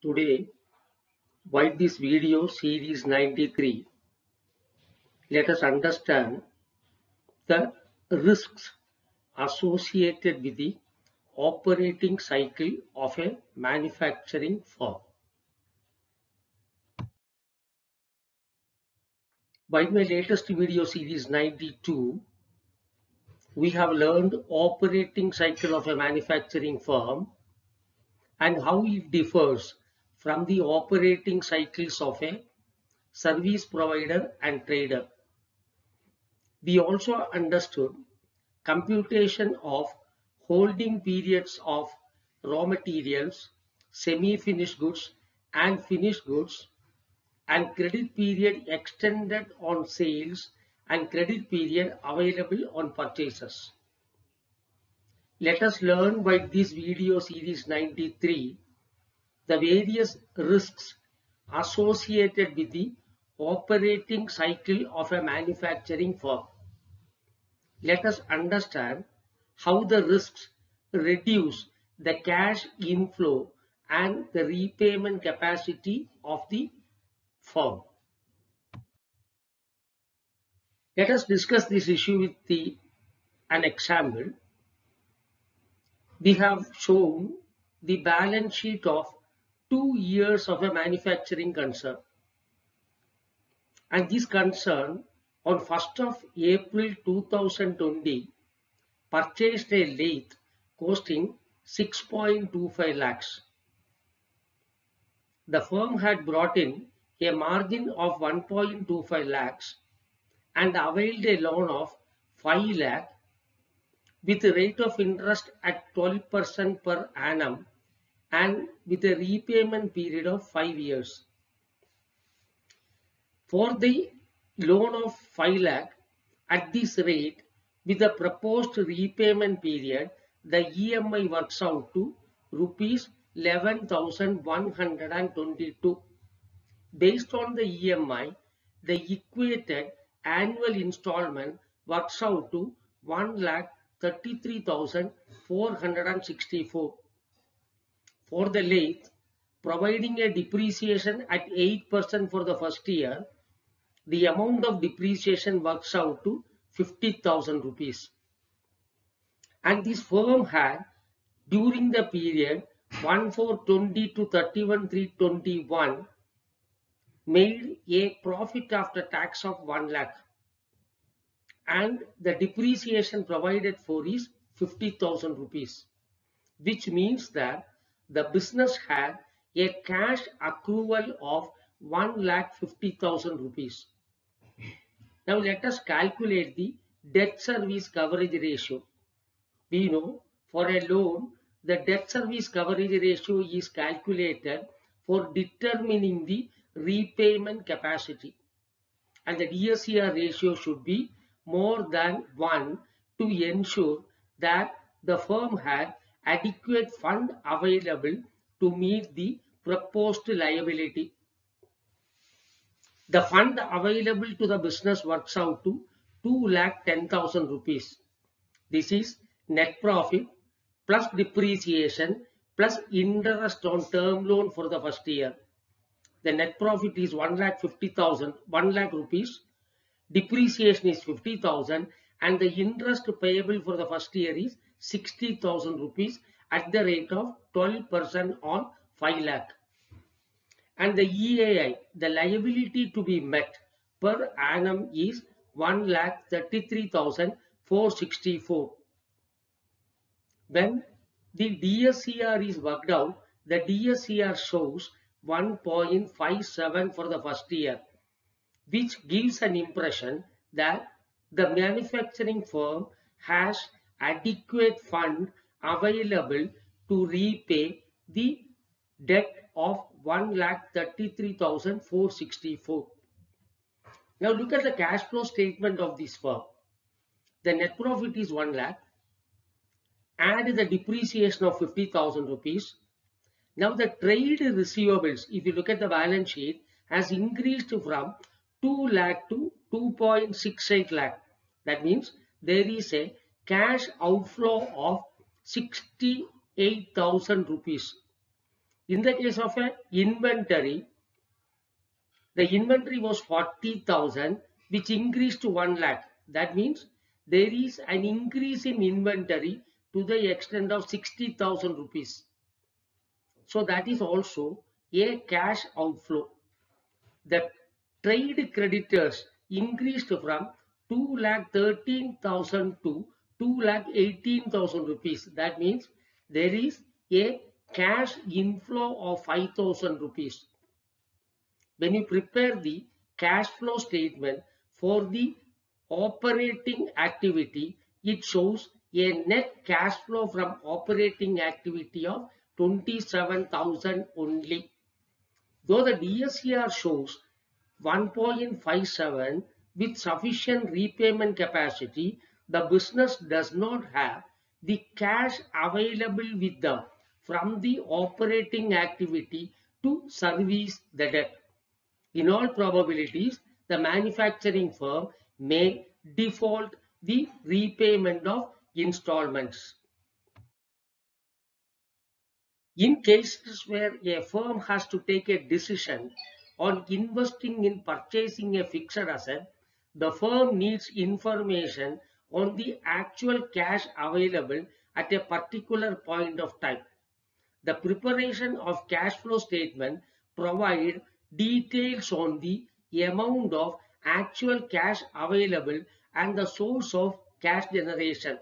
Today, by this video series 93, let us understand the risks associated with the operating cycle of a manufacturing firm. By my latest video series 92, we have learned operating cycle of a manufacturing firm and how it differs from the operating cycles of a service provider and trader. We also understood computation of holding periods of raw materials, semi-finished goods and finished goods, and credit period extended on sales and credit period available on purchases. Let us learn by this video series 93 the various risks associated with the operating cycle of a manufacturing firm. Let us understand how the risks reduce the cash inflow and the repayment capacity of the firm. Let us discuss this issue with an example. We have shown the balance sheet of 2 years of a manufacturing concern. And this concern on 1st of April 2020 purchased a lathe costing 6.25 lakhs. The firm had brought in a margin of 1.25 lakhs and availed a loan of 5 lakh with a rate of interest at 12% per annum and with a repayment period of 5 years. For the loan of 5 lakh at this rate with the proposed repayment period, the EMI works out to rupees 11,122. Based on the EMI, the equated annual installment works out to 1,33,464. For the lathe, providing a depreciation at 8% for the first year, the amount of depreciation works out to 50,000 rupees. And this firm had, during the period 1/4/20 to 31/3/21, made a profit after tax of 1 lakh. And the depreciation provided for is 50,000 rupees, which means that the business had a cash accrual of 1,50,000 rupees. Now let us calculate the debt service coverage ratio. We know for a loan, the debt service coverage ratio is calculated for determining the repayment capacity. And the DSCR ratio should be more than 1 to ensure that the firm had adequate fund available to meet the proposed liability. The fund available to the business works out to 2,10,000 rupees. This is net profit plus depreciation plus interest on term loan for the first year. The net profit is 1,50,000, 1 lakh rupees. Depreciation is 50,000 and the interest payable for the first year is 60,000 rupees at the rate of 12% on 5 lakh. And the EAI, the liability to be met per annum is 1,33,464. When the DSCR is worked out, the DSCR shows 1.57 for the first year, which gives an impression that the manufacturing firm has adequate fund available to repay the debt of 1,33,464. Now look at the cash flow statement of this firm. The net profit is 1 lakh. Add the depreciation of 50,000 rupees. Now the trade receivables, if you look at the balance sheet, has increased from 2 lakh to 2.68 lakh. That means there is a cash outflow of 68,000 rupees. In the case of an inventory, the inventory was 40,000, which increased to 1 lakh. That means there is an increase in inventory to the extent of 60,000 rupees. So that is also a cash outflow. The trade creditors increased from 2,13,000 to 2,18,000 rupees. That means there is a cash inflow of 5,000 rupees. When you prepare the cash flow statement for the operating activity, it shows a net cash flow from operating activity of 27,000 only. Though the DSCR shows 1.57 with sufficient repayment capacity, the business does not have the cash available with them from the operating activity to service the debt. In all probabilities, the manufacturing firm may default the repayment of installments. In cases where a firm has to take a decision on investing in purchasing a fixed asset, the firm needs information on the actual cash available at a particular point of time. The preparation of cash flow statement provides details on the amount of actual cash available and the source of cash generation.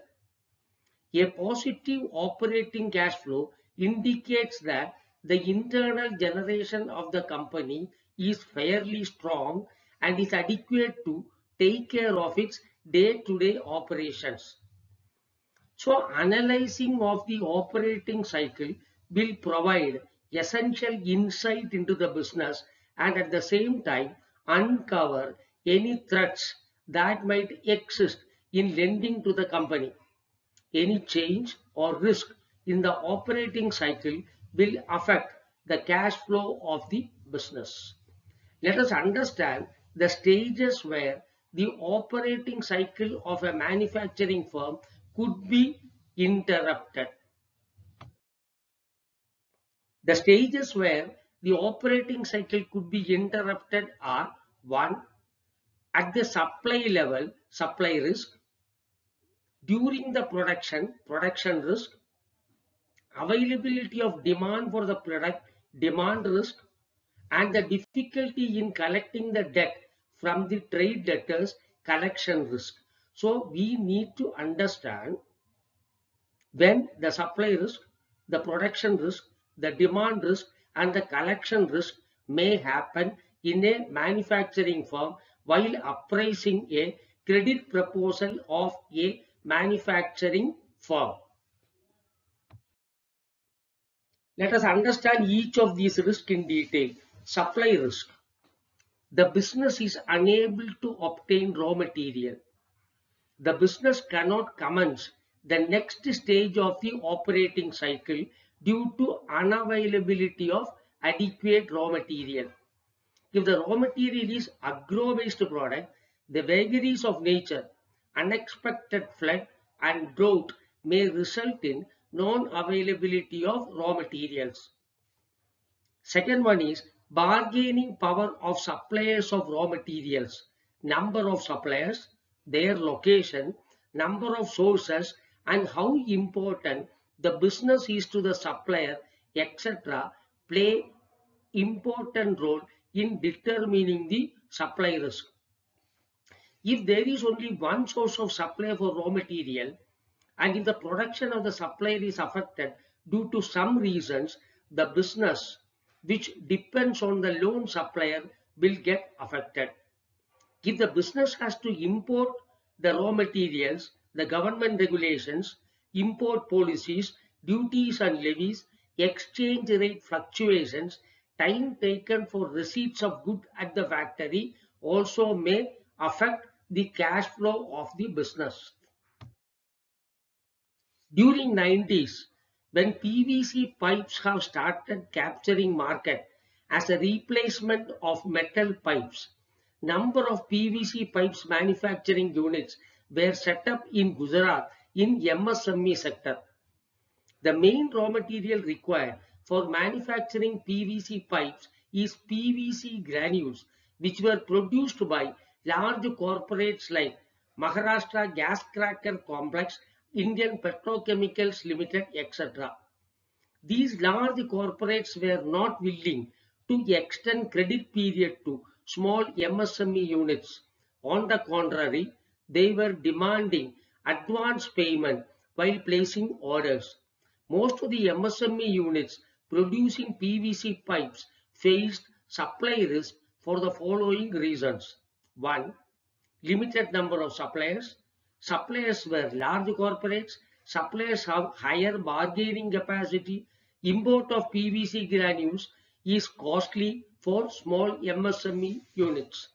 A positive operating cash flow indicates that the internal generation of the company is fairly strong and is adequate to take care of its day-to-day operations. So, analyzing of the operating cycle will provide essential insight into the business and at the same time uncover any threats that might exist in lending to the company. Any change or risk in the operating cycle will affect the cash flow of the business. Let us understand the stages where the operating cycle of a manufacturing firm could be interrupted. The stages where the operating cycle could be interrupted are: 1. At the supply level, supply risk; during the production risk; availability of demand for the product, demand risk; and the difficulty in collecting the debt from the trade debtors, collection risk. So we need to understand when the supply risk, the production risk, the demand risk, and the collection risk may happen in a manufacturing firm while appraising a credit proposal of a manufacturing firm. Let us understand each of these risks in detail. Supply risk. The business is unable to obtain raw material. The business cannot commence the next stage of the operating cycle due to unavailability of adequate raw material. If the raw material is agro-based product, the vagaries of nature, unexpected flood and drought may result in non-availability of raw materials. Second one is bargaining power of suppliers of raw materials. Number of suppliers, their location, number of sources, and how important the business is to the supplier, etc. play important role in determining the supply risk. If there is only one source of supply for raw material, and if the production of the supplier is affected due to some reasons, the business which depends on the lone supplier will get affected. If the business has to import the raw materials, the government regulations, import policies, duties and levies, exchange rate fluctuations, time taken for receipts of goods at the factory also may affect the cash flow of the business. During 90s, when PVC pipes have started capturing market as a replacement of metal pipes, number of PVC pipes manufacturing units were set up in Gujarat in MSME sector. The main raw material required for manufacturing PVC pipes is PVC granules, which were produced by large corporates like Maharashtra Gas Cracker Complex, Indian Petrochemicals Limited, etc. These large corporates were not willing to extend credit period to small MSME units. On the contrary, they were demanding advance payment while placing orders. Most of the MSME units producing PVC pipes faced supply risk for the following reasons. 1. Limited number of suppliers. Suppliers were large corporates. Suppliers have higher bargaining capacity. Import of PVC granules is costly for small MSME units.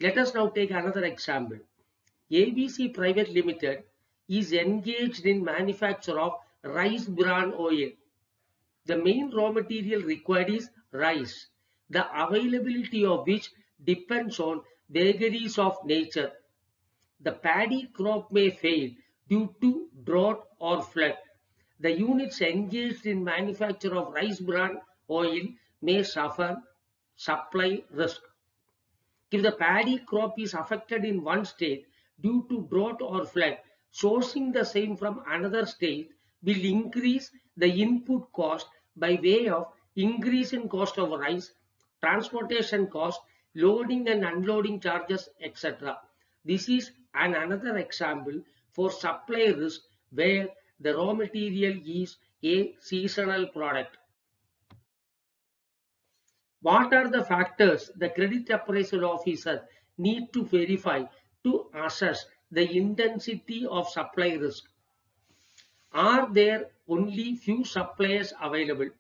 Let us now take another example. ABC Private Limited is engaged in manufacture of rice bran oil. The main raw material required is rice, the availability of which depends on vagaries of nature. The paddy crop may fail due to drought or flood. The units engaged in manufacture of rice bran oil may suffer supply risk. If the paddy crop is affected in one state due to drought or flood, sourcing the same from another state will increase the input cost by way of increase in cost of rice, transportation cost, loading and unloading charges, etc. This is another example for supply risk where the raw material is a seasonal product. What are the factors the credit appraisal officer need to verify to assess the intensity of supply risk? Are there only few suppliers available?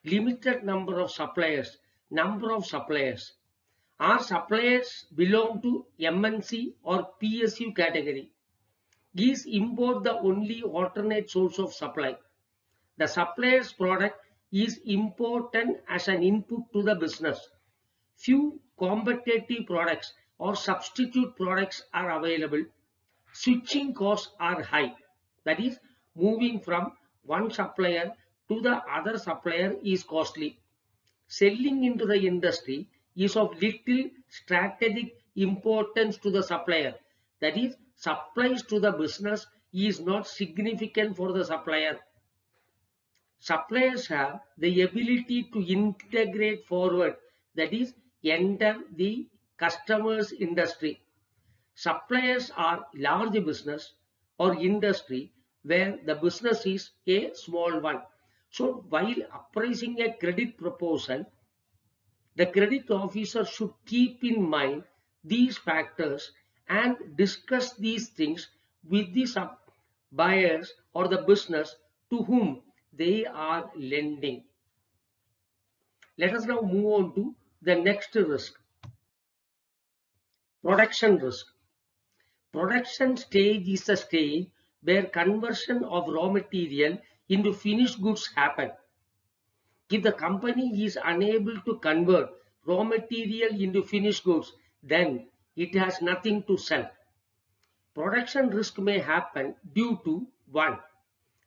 Limited number of suppliers, number of suppliers. Are suppliers belong to MNC or PSU category? Is import the only alternate source of supply? The supplier's product is important as an input to the business. Few competitive products or substitute products are available. Switching costs are high. That is, moving from one supplier to the other supplier is costly. Selling into the industry is of little strategic importance to the supplier. That is, supplies to the business is not significant for the supplier. Suppliers have the ability to integrate forward, that is, enter the customer's industry. Suppliers are large business or industry where the business is a small one. So while appraising a credit proposal, the credit officer should keep in mind these factors and discuss these things with the buyers or the business to whom they are lending. Let us now move on to the next risk. Production risk. Production stage is the stage where conversion of raw material into finished goods happen. If the company is unable to convert raw material into finished goods, then it has nothing to sell. Production risk may happen due to 1.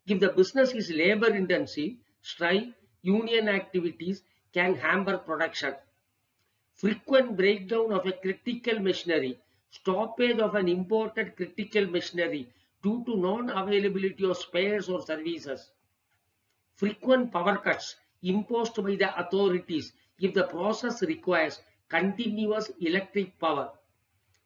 If the business is labor intensive, strike, union activities can hamper production. Frequent breakdown of a critical machinery, stoppage of an imported critical machinery due to non-availability of spares or services. Frequent power cuts imposed by the authorities if the process requires continuous electric power.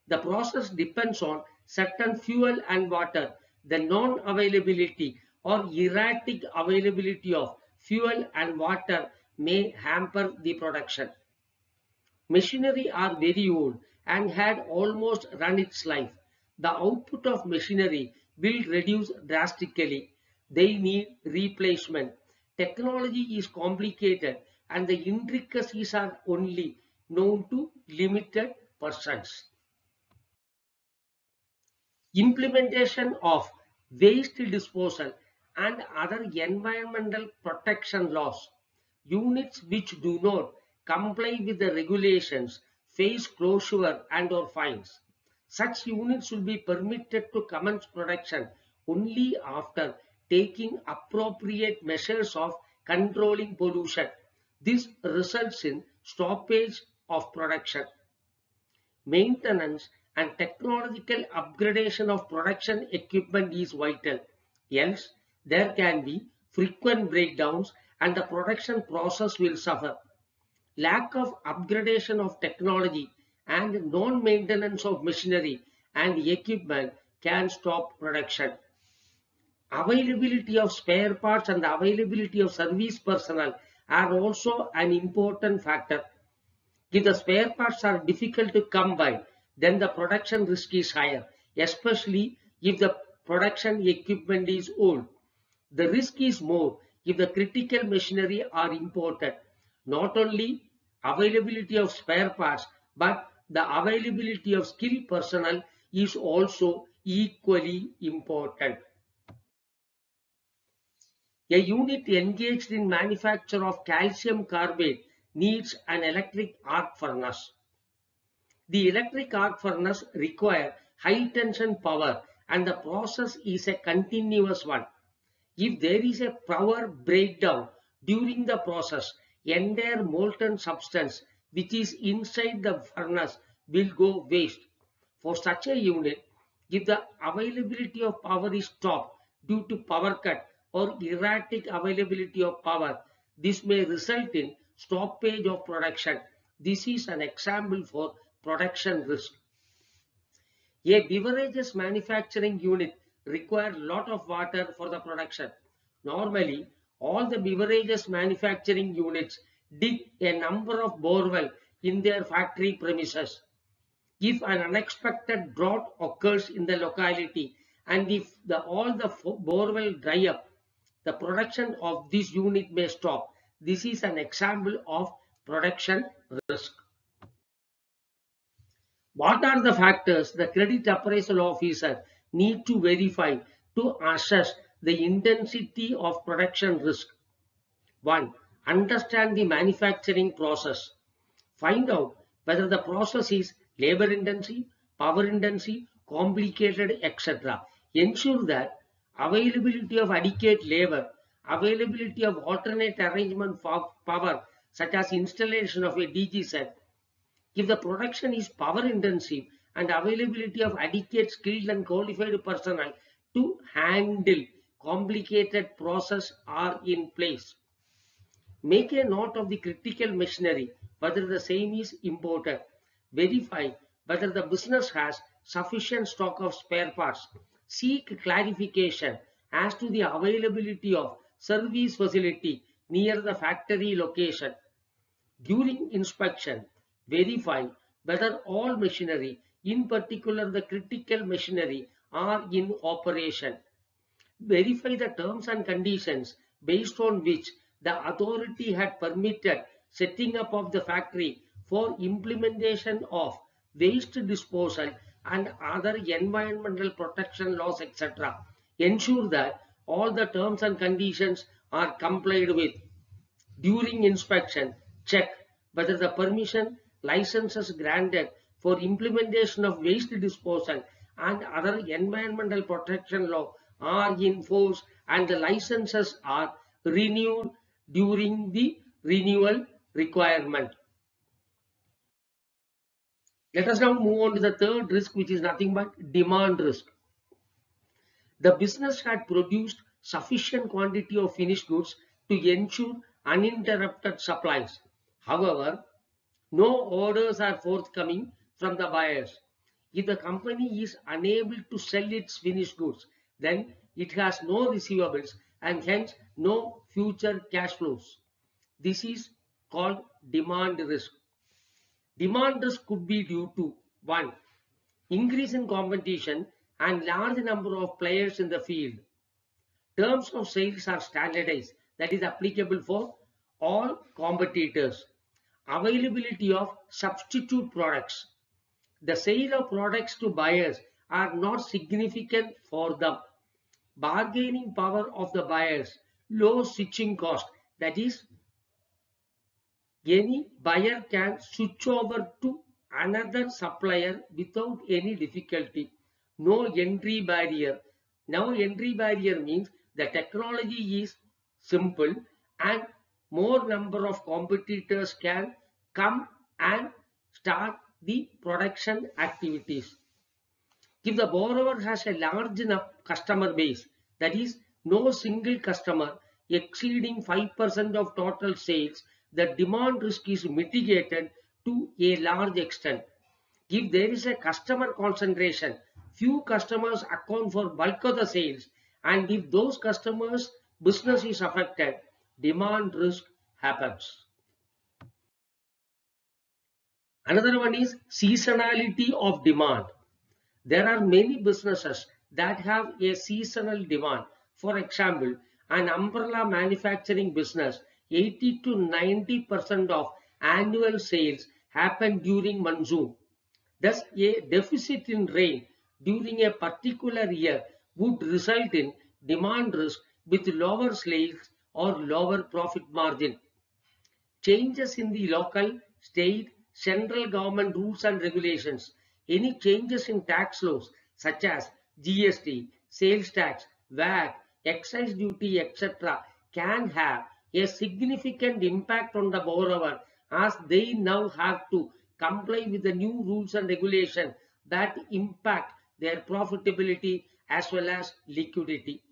The process depends on certain fuel and water. The non-availability or erratic availability of fuel and water may hamper the production. Machinery are very old and had almost run its life. The output of machinery will reduce drastically. They need replacement. Technology is complicated and the intricacies are only known to limited persons. Implementation of waste disposal and other environmental protection laws. Units which do not comply with the regulations face closure and or fines. Such units will be permitted to commence production only after taking appropriate measures of controlling pollution. This results in stoppage of production. Maintenance and technological upgradation of production equipment is vital. Else, there can be frequent breakdowns and the production process will suffer. Lack of upgradation of technology and non-maintenance of machinery and equipment can stop production. Availability of spare parts and the availability of service personnel are also an important factor. If the spare parts are difficult to come by, then the production risk is higher, especially if the production equipment is old. The risk is more if the critical machinery are imported. Not only availability of spare parts, but the availability of skilled personnel is also equally important. A unit engaged in manufacture of calcium carbide needs an electric arc furnace. The electric arc furnace requires high tension power and the process is a continuous one. If there is a power breakdown during the process, entire molten substance which is inside the furnace will go waste. For such a unit, if the availability of power is stopped due to power cut or erratic availability of power, this may result in stoppage of production. This is an example for production risk. A beverages manufacturing unit requires a lot of water for the production. Normally, all the beverages manufacturing units dig a number of borewells in their factory premises. If an unexpected drought occurs in the locality and if all the borewells dry up, the production of this unit may stop. This is an example of production risk. What are the factors the credit appraisal officer need to verify to assess the intensity of production risk? 1. Understand the manufacturing process. Find out whether the process is labor intensive, power intensive, complicated, etc. Ensure that availability of adequate labor, availability of alternate arrangement for power such as installation of a DG set. If the production is power intensive and availability of adequate skilled and qualified personnel to handle complicated process are in place. Make a note of the critical machinery, whether the same is imported. Verify whether the business has sufficient stock of spare parts. Seek clarification as to the availability of service facility near the factory location. During inspection, verify whether all machinery, in particular the critical machinery, are in operation. Verify the terms and conditions based on which the authority had permitted setting up of the factory for implementation of waste disposal and other environmental protection laws, etc. Ensure that all the terms and conditions are complied with. During inspection, check whether the permission licenses granted for implementation of waste disposal and other environmental protection law are in force and the licenses are renewed during the renewal requirement. Let us now move on to the third risk, which is nothing but demand risk. The business had produced sufficient quantity of finished goods to ensure uninterrupted supplies. However, no orders are forthcoming from the buyers. If the company is unable to sell its finished goods, then it has no receivables and hence no future cash flows. This is called demand risk. Demand risk could be due to 1. Increase in competition and large number of players in the field. Terms of sales are standardized, that is applicable for all competitors. Availability of substitute products. The sale of products to buyers are not significant for them. Bargaining power of the buyers, low switching cost, that is any buyer can switch over to another supplier without any difficulty. No entry barrier. Now entry barrier means the technology is simple and more number of competitors can come and start the production activities. If the borrower has a large enough customer base, that is, no single customer exceeding 5% of total sales, the demand risk is mitigated to a large extent. If there is a customer concentration, few customers account for bulk of the sales, and if those customers' business is affected, demand risk happens. Another one is seasonality of demand. There are many businesses that have a seasonal demand. For example, an umbrella manufacturing business, 80 to 90% of annual sales happen during monsoon. Thus, a deficit in rain during a particular year would result in demand risk with lower sales or lower profit margin. Changes in the local, state, central government rules and regulations, any changes in tax laws such as GST, sales tax, VAT, excise duty, etc., can have a significant impact on the borrower as they now have to comply with the new rules and regulations that impact their profitability as well as liquidity.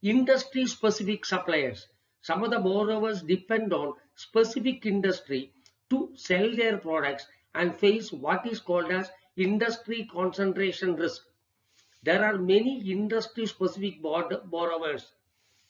Industry specific suppliers. Some of the borrowers depend on specific industry to sell their products and face what is called as industry concentration risk. There are many industry specific borrowers.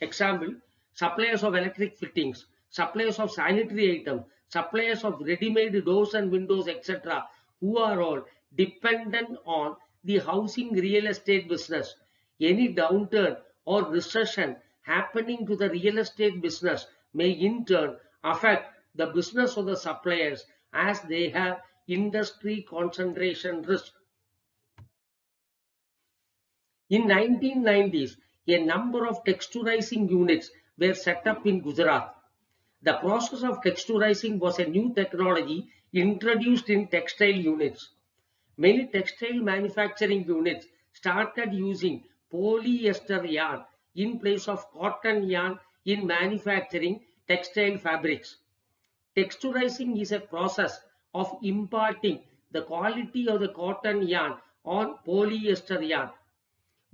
Example, suppliers of electric fittings, suppliers of sanitary items, suppliers of ready-made doors and windows, etc., who are all dependent on the housing real estate business. Any downturn or recession happening to the real estate business may in turn affect the business of the suppliers as they have industry concentration risk. In 1990s, a number of texturizing units were set up in Gujarat. The process of texturizing was a new technology introduced in textile units. Many textile manufacturing units started using polyester yarn in place of cotton yarn in manufacturing textile fabrics. Texturizing is a process of imparting the quality of the cotton yarn on polyester yarn.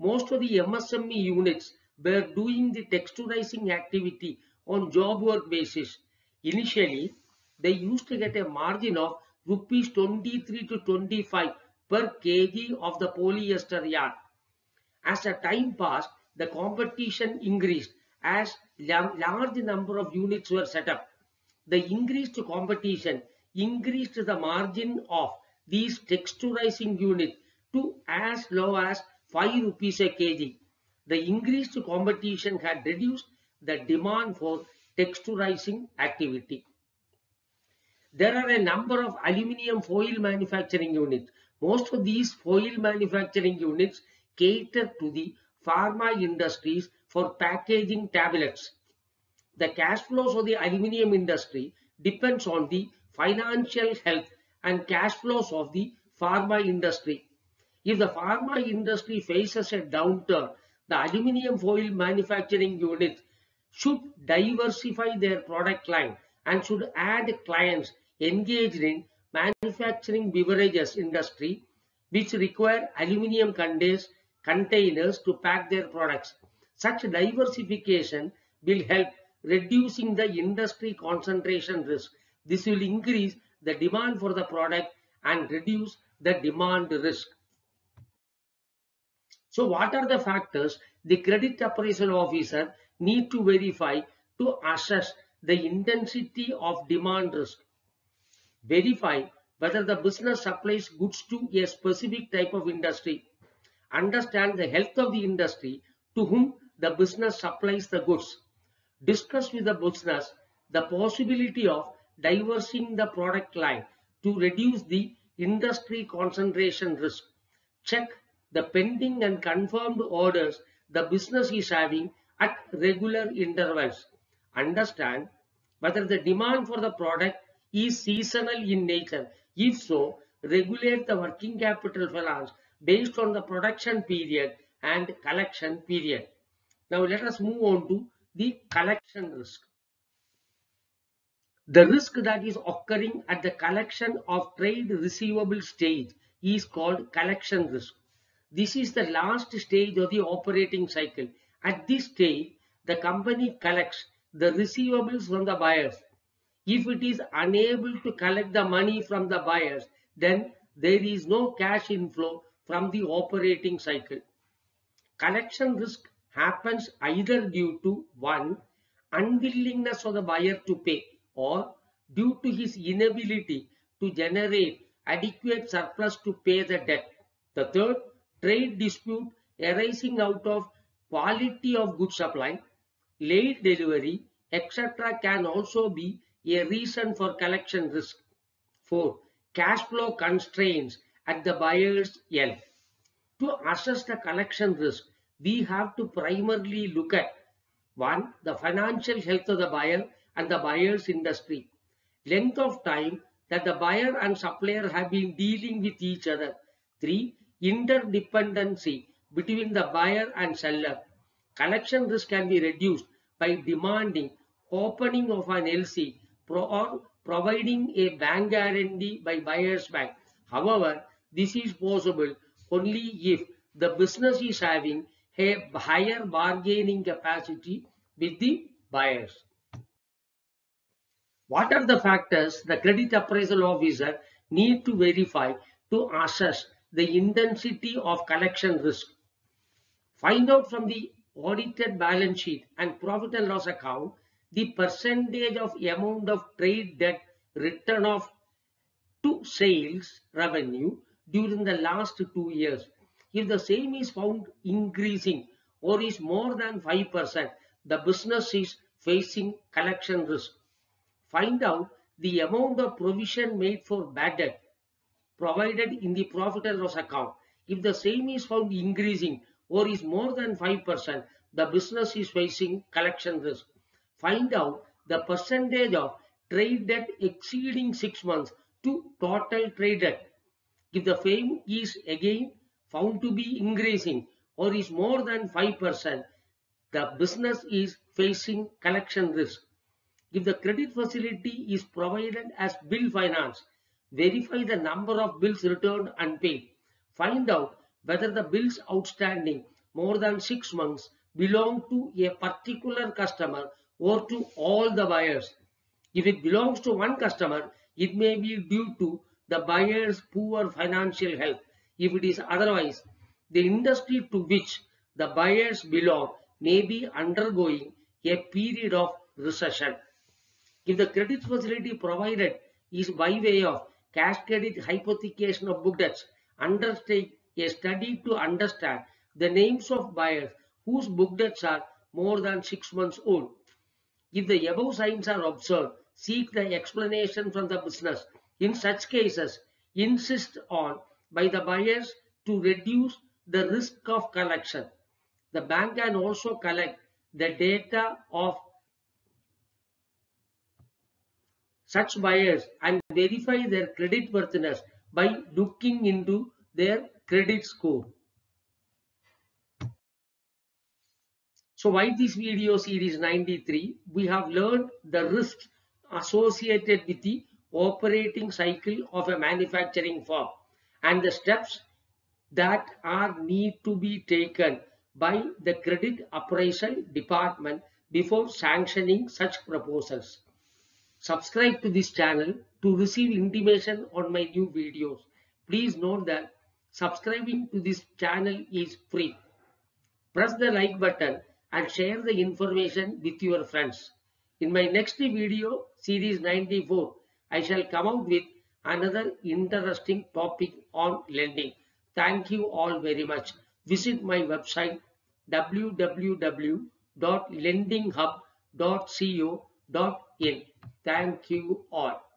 Most of the MSME units were doing the texturizing activity on job work basis. Initially, they used to get a margin of rupees 23 to 25 per kg of the polyester yarn. As the time passed, the competition increased as large number of units were set up. The increased competition increased the margin of these texturizing units to as low as 5 rupees a kg. The increased competition had reduced the demand for texturizing activity. There are a number of aluminium foil manufacturing units. Most of these foil manufacturing units cater to the pharma industries for packaging tablets. The cash flows of the aluminium industry depends on the financial health and cash flows of the pharma industry. If the pharma industry faces a downturn, the aluminium foil manufacturing units should diversify their product line and should add clients engaged in manufacturing beverages industry which require aluminium containers to pack their products. Such diversification will help reducing the industry concentration risk. This will increase the demand for the product and reduce the demand risk. So what are the factors the credit appraisal officer need to verify to assess the intensity of demand risk? Verify whether the business supplies goods to a specific type of industry. Understand the health of the industry to whom the business supplies the goods. Discuss with the business the possibility of diversifying the product line to reduce the industry concentration risk. Check the pending and confirmed orders the business is having at regular intervals. Understand whether the demand for the product is seasonal in nature. If so, regulate the working capital finance based on the production period and collection period. Now let us move on to the collection risk. The risk that is occurring at the collection of trade receivable stage is called collection risk. This is the last stage of the operating cycle. At this stage, the company collects the receivables from the buyers. If it is unable to collect the money from the buyers, then there is no cash inflow from the operating cycle. Collection risk happens either due to 1. Unwillingness of the buyer to pay, or due to his inability to generate adequate surplus to pay the debt. The third, trade dispute arising out of quality of goods supply, late delivery, etc. can also be a reason for collection risk. 4. Cash flow constraints at the buyer's end. To assess the collection risk, we have to primarily look at 1. The financial health of the buyer and the buyer's industry, length of time that the buyer and supplier have been dealing with each other. 3. Interdependency between the buyer and seller. Collection risk can be reduced by demanding opening of an LC or providing a bank guarantee by buyer's bank. However, this is possible only if the business is having a higher bargaining capacity with the buyers. What are the factors the credit appraisal officer need to verify to assess the intensity of collection risk? Find out from the audited balance sheet and profit and loss account the percentage of amount of trade debt written off to sales revenue during the last 2 years. If the same is found increasing or is more than 5%, the business is facing collection risk. Find out the amount of provision made for bad debt provided in the profit and loss account. If the same is found increasing or is more than 5%, the business is facing collection risk. Find out the percentage of trade debt exceeding 6 months to total trade debt. If the same is again found to be increasing or is more than 5%, the business is facing collection risk. If the credit facility is provided as bill finance, verify the number of bills returned unpaid. Find out whether the bills outstanding more than 6 months belong to a particular customer or to all the buyers. If it belongs to one customer, it may be due to the buyer's poor financial health. If it is otherwise, the industry to which the buyers belong may be undergoing a period of recession. If the credit facility provided is by way of cash credit hypothecation of book debts, undertake a study to understand the names of buyers whose book debts are more than 6 months old. If the above signs are observed, seek the explanation from the business. In such cases, insist on by the buyers to reduce the risk of collection. The bank can also collect the data of such buyers and verify their credit worthiness by looking into their credit score. So why this video series 93? We have learned the risks associated with the operating cycle of a manufacturing firm and the steps that are need to be taken by the credit appraisal department before sanctioning such proposals. Subscribe to this channel to receive intimation on my new videos. Please note that subscribing to this channel is free. Press the like button and share the information with your friends. In my next video, series 94, I shall come out with another interesting topic on lending. Thank you all very much. Visit my website www.lendinghub.co.in. Thank you all.